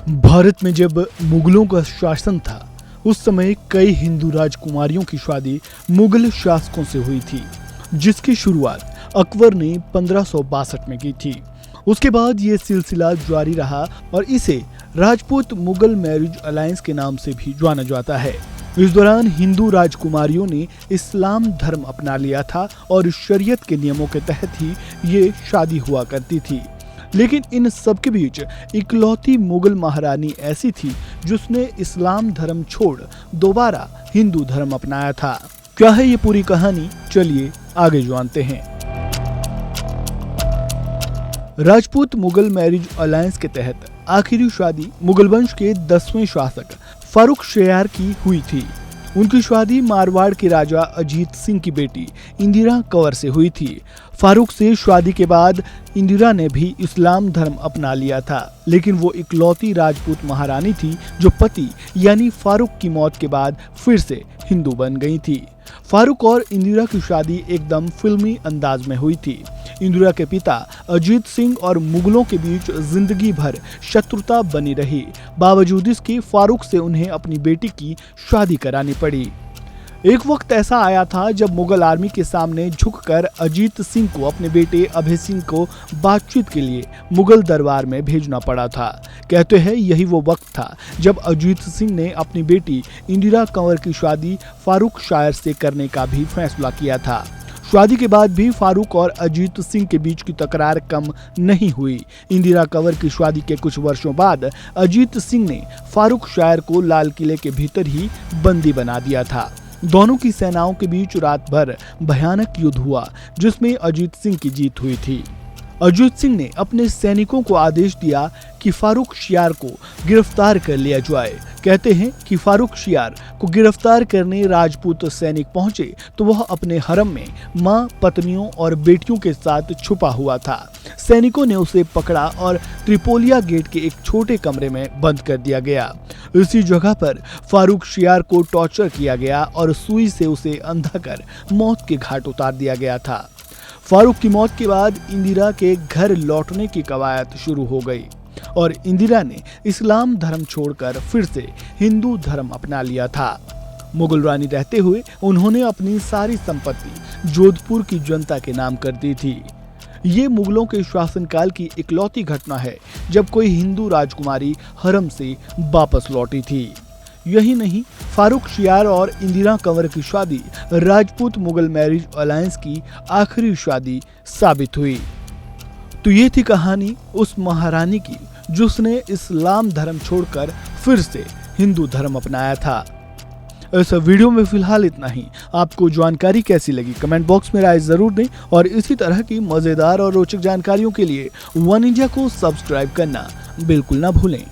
भारत में जब मुगलों का शासन था उस समय कई हिंदू राजकुमारियों की शादी मुगल शासकों से हुई थी, जिसकी शुरुआत अकबर ने 1562 में की थी। उसके बाद ये सिलसिला जारी रहा और इसे राजपूत मुगल मैरिज अलायंस के नाम से भी जाना जाता है। इस दौरान हिंदू राजकुमारियों ने इस्लाम धर्म अपना लिया था और शरीयत के नियमों के तहत ही ये शादी हुआ करती थी। लेकिन इन सब के बीच इकलौती मुगल महारानी ऐसी थी जिसने इस्लाम धर्म छोड़ दोबारा हिंदू धर्म अपनाया था। क्या है ये पूरी कहानी, चलिए आगे जानते हैं। राजपूत मुगल मैरिज अलायंस के तहत आखिरी शादी मुगल वंश के 10वें शासक फारूक शयार की हुई थी। उनकी शादी मारवाड़ के राजा अजीत सिंह की बेटी इंदिरा कंवर से हुई थी। फारूक से शादी के बाद इंदिरा ने भी इस्लाम धर्म अपना लिया था, लेकिन वो इकलौती राजपूत महारानी थी जो पति यानी फारूक की मौत के बाद फिर से हिंदू बन गई थी। फारूक और इंदिरा की शादी एकदम फिल्मी अंदाज में हुई थी। इंदिरा के पिता अजीत सिंह और मुगलों के बीच जिंदगी भर शत्रुता बनी रही। बावजूद इसके फारूक से उन्हें अपनी बेटी की शादी करानी पड़ी। एक वक्त ऐसा आया था जब मुगल आर्मी के सामने झुककर अजीत सिंह को अपने बेटे अभय सिंह को बातचीत के लिए मुगल दरबार में भेजना पड़ा था। कहते हैं यही वो वक्त था जब अजीत सिंह ने अपनी बेटी इंदिरा कंवर की शादी फारूक शायर से करने का भी फैसला किया था। शादी के बाद भी फारूक और अजीत सिंह के बीच की तकरार कम नहीं हुई। इंदिरा कंवर की शादी के कुछ वर्षों बाद अजीत सिंह ने फारूक शायर को लाल किले के भीतर ही बंदी बना दिया था। दोनों की सेनाओं के बीच रात भर भयानक युद्ध हुआ, जिसमें अजीत सिंह की जीत हुई थी। अजीत सिंह ने अपने सैनिकों को आदेश दिया कि फारूक शियार को गिरफ्तार कर लिया जाए। कहते हैं कि फारूक शियार को गिरफ्तार करने राजपूत सैनिक पहुंचे तो वह अपने हरम में मां, पत्नियों और बेटियों के साथ छुपा हुआ था। सैनिकों ने उसे पकड़ा और त्रिपोलिया गेट के एक छोटे कमरे में बंद कर दिया गया। इसी जगह पर फारूक शियार को टॉर्चर किया गया और सुई से उसे अंधा कर मौत के घाट उतार दिया गया था। फारूक की मौत के बाद इंदिरा के घर लौटने की कवायद शुरू हो गई और इंदिरा ने इस्लाम धर्म छोड़कर फिर से हिंदू धर्म अपना लिया था। मुगल रानी रहते हुए उन्होंने अपनी सारी संपत्ति जोधपुर की जनता के नाम कर दी थी। ये मुगलों के शासनकाल की इकलौती घटना है जब कोई हिंदू राजकुमारी हरम से वापस लौटी थी। यही नहीं, फारूक शियार और इंदिरा कंवर की शादी राजपूत मुगल मैरिज अलायंस की आखिरी शादी साबित हुई। तो ये थी कहानी उस महारानी की जिसने इस्लाम धर्म छोड़कर फिर से हिंदू धर्म अपनाया था। इस वीडियो में फिलहाल इतना ही। आपको जानकारी कैसी लगी कमेंट बॉक्स में राय जरूर दें और इसी तरह की मजेदार और रोचक जानकारियों के लिए वन इंडिया को सब्सक्राइब करना बिल्कुल ना भूलें।